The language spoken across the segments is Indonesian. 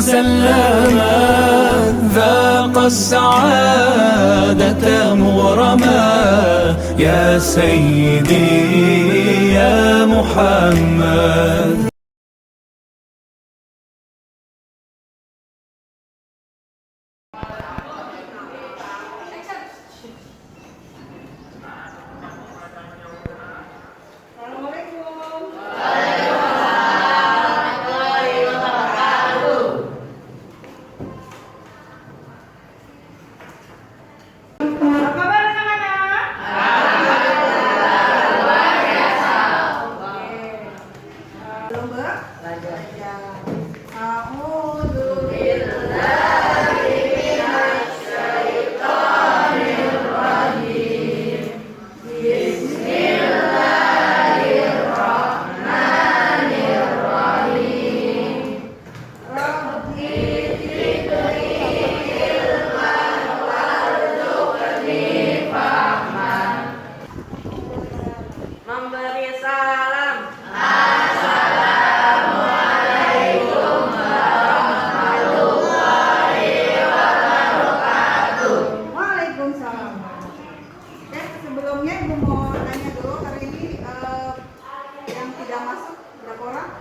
وسلما ذاق السعادة مغرما يا سيدي يا محمد. Memberi salam. Waalaikumsalam. Sebelumnya Ibu mau tanya dulu, hari ini yang tidak masuk berapa orang?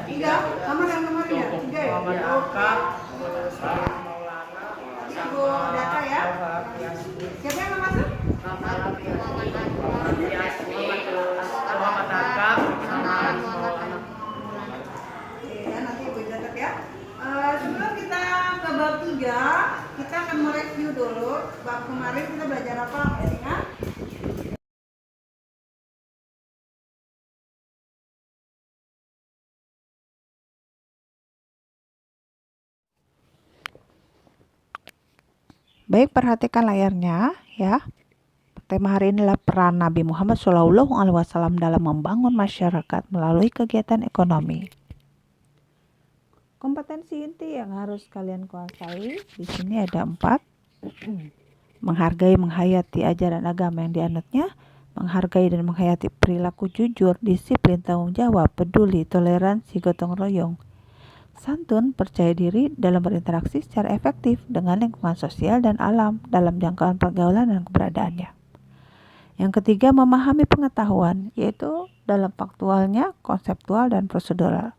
Tiga. Sama yang kemarin ya? Tiga ya? Ibu data ya? Siapa yang nggak masuk? Ya, nanti Ibu catat ya. Sebelum kita ke bab 3, kita akan mereview dulu bab kemarin kita belajar apa, ingat? Baik, perhatikan layarnya ya. Tema hari ini adalah peran Nabi Muhammad SAW dalam membangun masyarakat melalui kegiatan ekonomi. Kompetensi inti yang harus kalian kuasai di sini ada 4. Menghargai, menghayati ajaran agama yang dianutnya, menghargai dan menghayati perilaku jujur, disiplin, tanggung jawab, peduli, toleransi, gotong royong, santun, percaya diri dalam berinteraksi secara efektif dengan lingkungan sosial dan alam dalam jangkauan pergaulan dan keberadaannya. Yang ketiga, memahami pengetahuan, yaitu dalam faktualnya, konseptual, dan prosedural.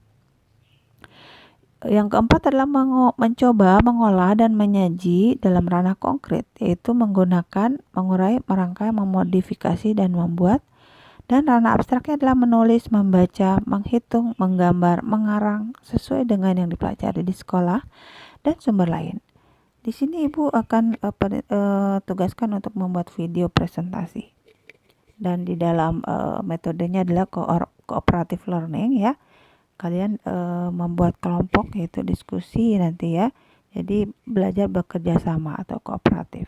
Yang keempat adalah mencoba, mengolah, dan menyaji dalam ranah konkret, yaitu menggunakan, mengurai, merangkai, memodifikasi, dan membuat. Dan ranah abstraknya adalah menulis, membaca, menghitung, menggambar, mengarang sesuai dengan yang dipelajari di sekolah dan sumber lain. Di sini Ibu akan tugaskan untuk membuat video presentasi. Dan di dalam metodenya adalah cooperative learning ya. Kalian membuat kelompok, yaitu diskusi nanti ya. Jadi belajar bekerja sama atau kooperatif.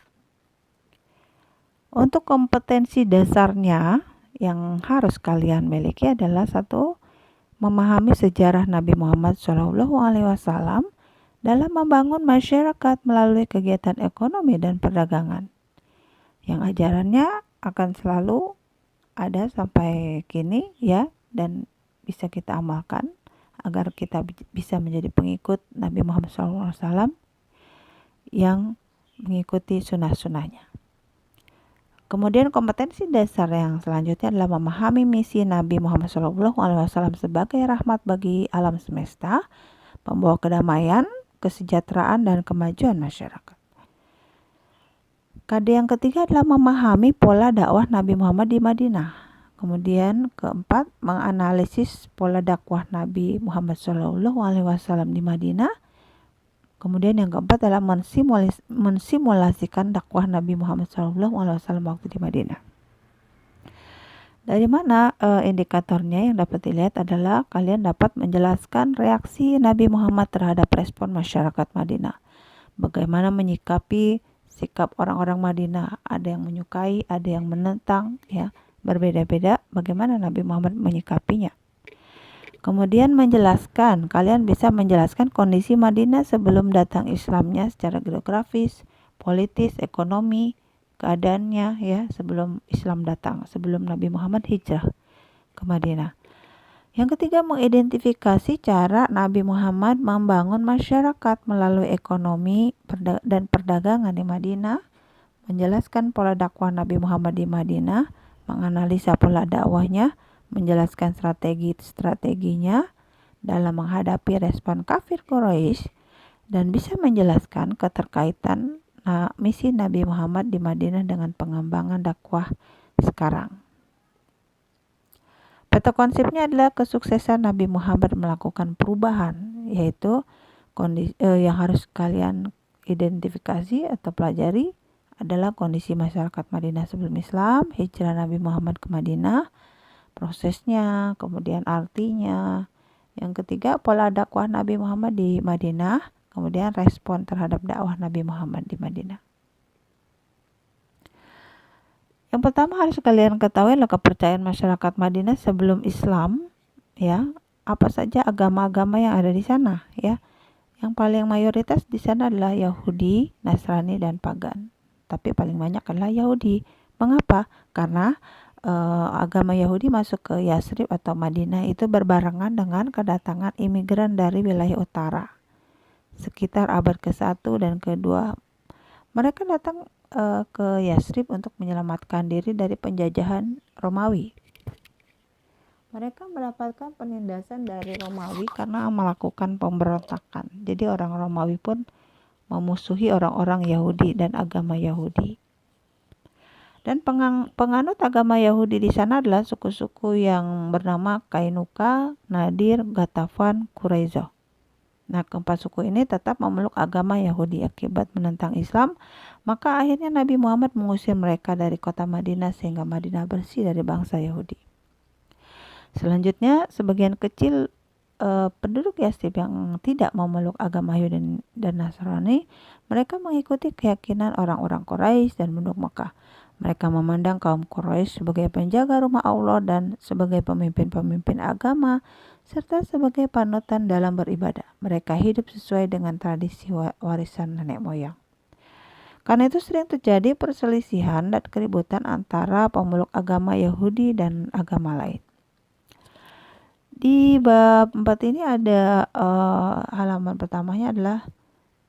Untuk kompetensi dasarnya yang harus kalian miliki adalah 1. Memahami sejarah Nabi Muhammad SAW dalam membangun masyarakat melalui kegiatan ekonomi dan perdagangan. Yang ajarannya akan selalu ada sampai kini ya, dan bisa kita amalkan agar kita bisa menjadi pengikut Nabi Muhammad SAW yang mengikuti sunnah-sunnahnya. Kemudian kompetensi dasar yang selanjutnya adalah memahami misi Nabi Muhammad SAW sebagai rahmat bagi alam semesta, pembawa kedamaian, kesejahteraan, dan kemajuan masyarakat. KD yang ketiga adalah memahami pola dakwah Nabi Muhammad di Madinah. Kemudian keempat, menganalisis pola dakwah Nabi Muhammad SAW di Madinah. Kemudian yang keempat adalah mensimulasikan dakwah Nabi Muhammad SAW waktu di Madinah. Dari mana indikatornya yang dapat dilihat adalah kalian dapat menjelaskan reaksi Nabi Muhammad terhadap respon masyarakat Madinah. Bagaimana menyikapi sikap orang-orang Madinah, ada yang menyukai, ada yang menentang, ya, berbeda-beda bagaimana Nabi Muhammad menyikapinya. Kemudian kalian bisa menjelaskan kondisi Madinah sebelum datang Islamnya secara geografis, politis, ekonomi, keadaannya ya sebelum Islam datang, sebelum Nabi Muhammad hijrah ke Madinah. Yang ketiga, mengidentifikasi cara Nabi Muhammad membangun masyarakat melalui ekonomi dan perdagangan di Madinah, menjelaskan pola dakwah Nabi Muhammad di Madinah, menganalisa pola dakwahnya, menjelaskan strategi-strateginya dalam menghadapi respon kafir Quraisy, dan bisa menjelaskan keterkaitan misi Nabi Muhammad di Madinah dengan pengembangan dakwah sekarang. Peta konsepnya adalah kesuksesan Nabi Muhammad melakukan perubahan, yaitu yang harus kalian identifikasi atau pelajari adalah kondisi masyarakat Madinah sebelum Islam, hijrah Nabi Muhammad ke Madinah, prosesnya, kemudian artinya. Yang ketiga, pola dakwah Nabi Muhammad di Madinah, kemudian respon terhadap dakwah Nabi Muhammad di Madinah. Yang pertama harus kalian ketahui adalah kepercayaan masyarakat Madinah sebelum Islam, ya. Apa saja agama-agama yang ada di sana, ya. Yang paling mayoritas di sana adalah Yahudi, Nasrani, dan Pagan. Tapi paling banyak adalah Yahudi. Mengapa? Karena agama Yahudi masuk ke Yasrib atau Madinah itu berbarengan dengan kedatangan imigran dari wilayah utara. Sekitar abad ke-1 dan ke-2. Mereka datang ke Yasrib untuk menyelamatkan diri dari penjajahan Romawi. Mereka mendapatkan penindasan dari Romawi karena melakukan pemberontakan. Jadi orang Romawi pun memusuhi orang-orang Yahudi dan agama Yahudi. Dan penganut agama Yahudi di sana adalah suku-suku yang bernama Kainuka, Nadir, Ghatafan, Quraizo. Nah, keempat suku ini tetap memeluk agama Yahudi. Akibat menentang Islam, maka akhirnya Nabi Muhammad mengusir mereka dari kota Madinah sehingga Madinah bersih dari bangsa Yahudi. Selanjutnya, sebagian kecil penduduk Yasrib yang tidak memeluk agama Yahudi dan Nasrani, mereka mengikuti keyakinan orang-orang Quraisy dan penduduk Mekah. Mereka memandang kaum Quraisy sebagai penjaga rumah Allah dan sebagai pemimpin-pemimpin agama, serta sebagai panutan dalam beribadah. Mereka hidup sesuai dengan tradisi warisan nenek moyang. Karena itu sering terjadi perselisihan dan keributan antara pemeluk agama Yahudi dan agama lain. Di bab 4 ini ada halaman pertamanya adalah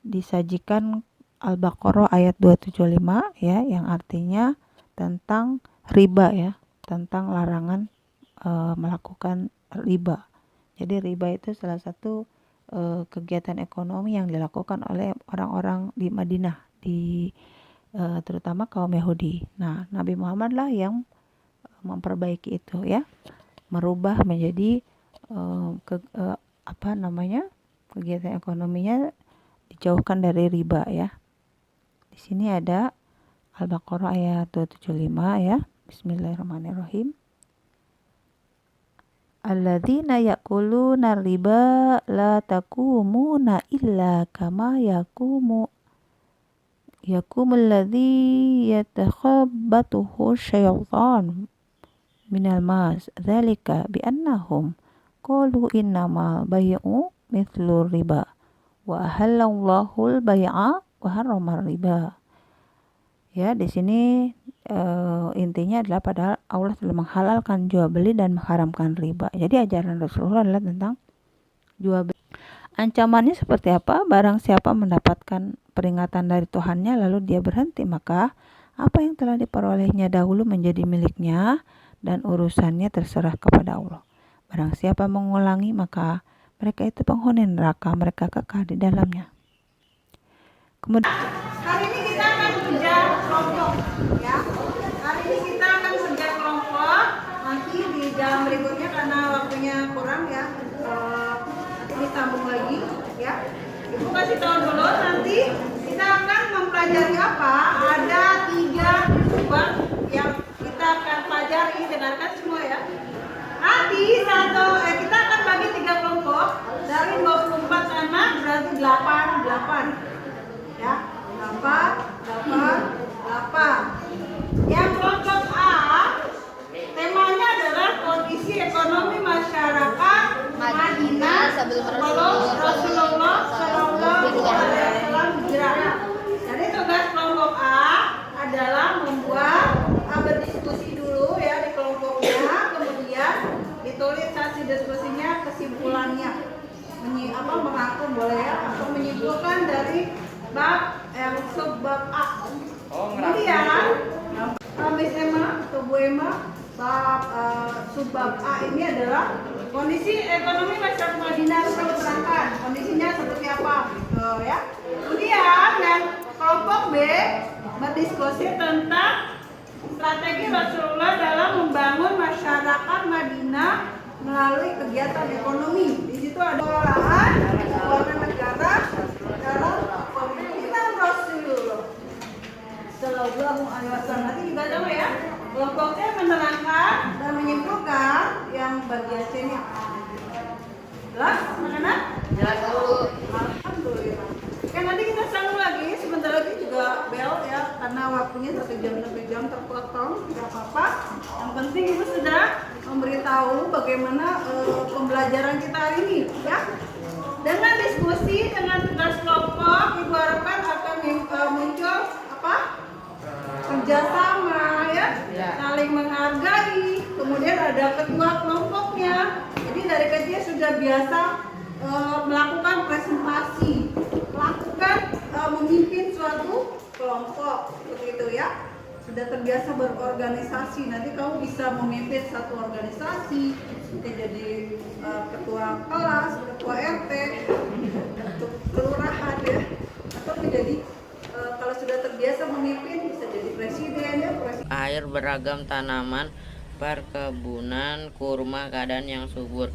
disajikan Al-Baqarah ayat 275 ya, yang artinya tentang riba ya, tentang larangan melakukan riba. Jadi riba itu salah satu kegiatan ekonomi yang dilakukan oleh orang-orang di Madinah, terutama kaum Yahudi. Nah, Nabi Muhammad lah yang memperbaiki itu ya, merubah menjadi kegiatan ekonominya dijauhkan dari riba ya. Di sini ada Al-Baqarah ayat 275 ya. Bismillahirrahmanirrahim. Alladzina ya'kuluna riba la takumuna illa kama yakumul ladzi yatakhabbathu syaitan minal mas. Dzalika biannahum qalu innamal bai'u mithlu riba wa ahallallahu al-bai'a wa harrama riba. Ya, di sini intinya adalah padahal Allah telah menghalalkan jual beli dan mengharamkan riba. Jadi ajaran Rasulullah adalah tentang jual beli. Ancamannya seperti apa? Barang siapa mendapatkan peringatan dari Tuhannya lalu dia berhenti, maka apa yang telah diperolehnya dahulu menjadi miliknya dan urusannya terserah kepada Allah. Barang siapa mengulangi, maka mereka itu penghuni neraka, mereka kekal di dalamnya. Kemudian Hari ini kita akan kerja kelompok ya. Hari ini kita akan kerja kelompok. Nanti di jam berikutnya karena waktunya kurang ya. Nanti ditambung lagi ya. Ibu kasih tahu dulu nanti kita akan mempelajari apa? Ada 3 bab yang kita akan pelajari, dengarkan semua ya. Nanti kita akan bagi 3 kelompok dari 24 anak berarti 8 ya. 8. Yang kelompok A temanya adalah kondisi ekonomi masyarakat Madinah sebelum Rasulullah Shallallahu Alaihi Wasallam hijrah. Jadi tugas kelompok A adalah membuat berdiskusi dulu ya di kelompoknya, kemudian ditulis hasil hasil diskusinya kesimpulannya. Merangkum boleh ya, atau menyimpulkan dari bab yang subbab A. Kemudian Miss Emma atau Bu Emma, bab subbab A ini adalah kondisi ekonomi masyarakat Madinah sebelum berangkat. Kondisinya seperti apa? Gitu, ya. Kemudian yang kelompok B berdiskusi tentang strategi Rasulullah dalam membangun masyarakat Madinah melalui kegiatan ekonomi. Di situ ada pengelolaan keuangan negara dalam kepemimpinan Rasulullah Sallallahu Alaihi Wasallam. Nanti juga sama ya. Kelompoknya menerangkan dan menyimpulkan yang bagian C ini. Jelas, anak-anak? Jelas. Alhamdulillah. Oke, nanti kita sambung lagi. Sebentar lagi juga bel ya, karena waktunya 1 jam terpotong. Tidak apa-apa. Yang penting ibu sudah memberitahu bagaimana pembelajaran kita hari ini, ya. Dengan diskusi, dengan tugas kelompok, ibu harapkan akan muncul apa? Kerjasama, ya, saling menghargai. Kemudian ada ketua kelompoknya. Jadi dari kecil sudah biasa melakukan presentasi, memimpin suatu kelompok, seperti itu ya. Sudah terbiasa berorganisasi. Nanti kamu bisa memimpin satu organisasi, nanti jadi ketua kelas, ketua RT, kelurahan ya, atau menjadi kalau sudah terbiasa memimpin bisa jadi presiden ya. Air beragam tanaman, perkebunan kurma keadaan yang subur.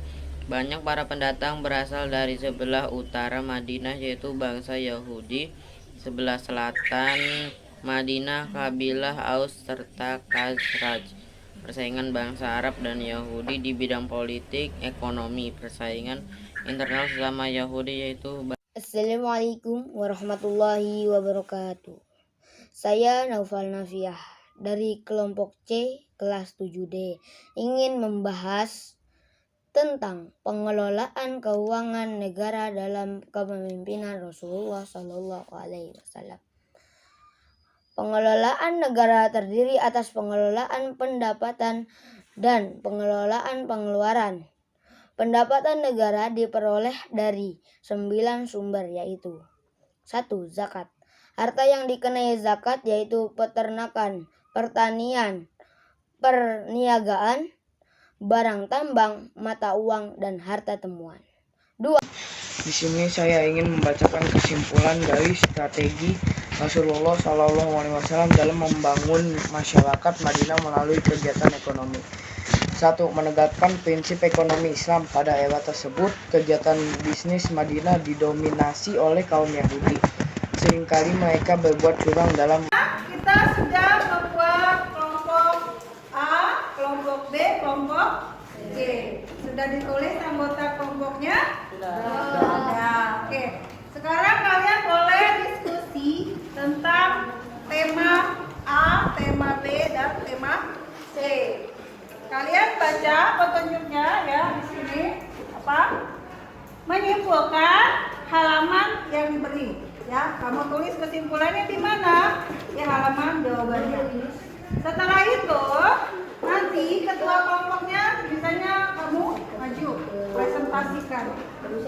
Banyak para pendatang berasal dari sebelah utara Madinah, yaitu bangsa Yahudi, sebelah selatan Madinah kabilah Aus serta Khazraj. Persaingan bangsa Arab dan Yahudi di bidang politik, ekonomi, persaingan internal sesama Yahudi yaitu Assalamualaikum warahmatullahi wabarakatuh. Saya Naufal Nafiah dari kelompok C kelas 7D ingin membahas tentang pengelolaan keuangan negara dalam kepemimpinan Rasulullah Shallallahu Alaihi Wasallam. Pengelolaan negara terdiri atas pengelolaan pendapatan dan pengelolaan pengeluaran. Pendapatan negara diperoleh dari 9 sumber, yaitu 1. Zakat. Harta yang dikenai zakat yaitu peternakan, pertanian, perniagaan, barang tambang, mata uang, dan harta temuan. 2. Di sini saya ingin membacakan kesimpulan dari strategi Rasulullah SAW dalam membangun masyarakat Madinah melalui kegiatan ekonomi. 1. Menegakkan prinsip ekonomi Islam. Pada era tersebut, kegiatan bisnis Madinah didominasi oleh kaum Yahudi. Seringkali mereka berbuat curang dalam. Kita sudah membuat kelompok A, kelompok B, kelompok C. Sudah ditulis anggota kelompoknya? Sudah. Oke. Sekarang kalian boleh diskusi tentang tema A, tema B, dan tema C. Kalian baca petunjuknya ya di sini apa? Menyimpulkan halaman yang diberi. Ya, kamu tulis kesimpulannya di mana? Di halaman jawabannya. Setelah itu, nanti ketua kelompoknya misalnya kamu maju presentasikan.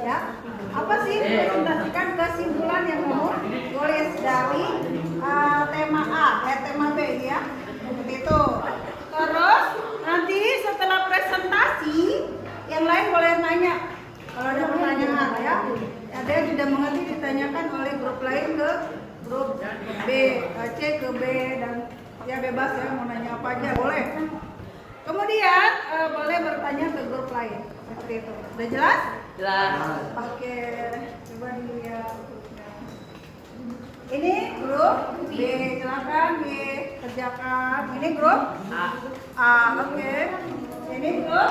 Ya, apa sih presentasikan kesimpulan yang kamu tulis dari tema A, tema B ya, seperti itu. Terus nanti setelah presentasi, yang lain boleh nanya. Kalau ada pertanyaan ya, ada yang tidak mengerti ditanyakan oleh grup lain ke grup B, C ke B, dan ya bebas ya mau nanya apa aja boleh. Kemudian boleh bertanya ke grup lain seperti itu. Udah jelas? Jelas. Oke, coba dilihat. Ini grup B, silakan B kerjakan. Ini grup A, oke. Ini grup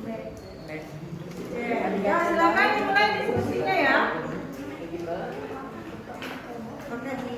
B. Ya, silakan dimulai diskusinya ya. Oke, ini.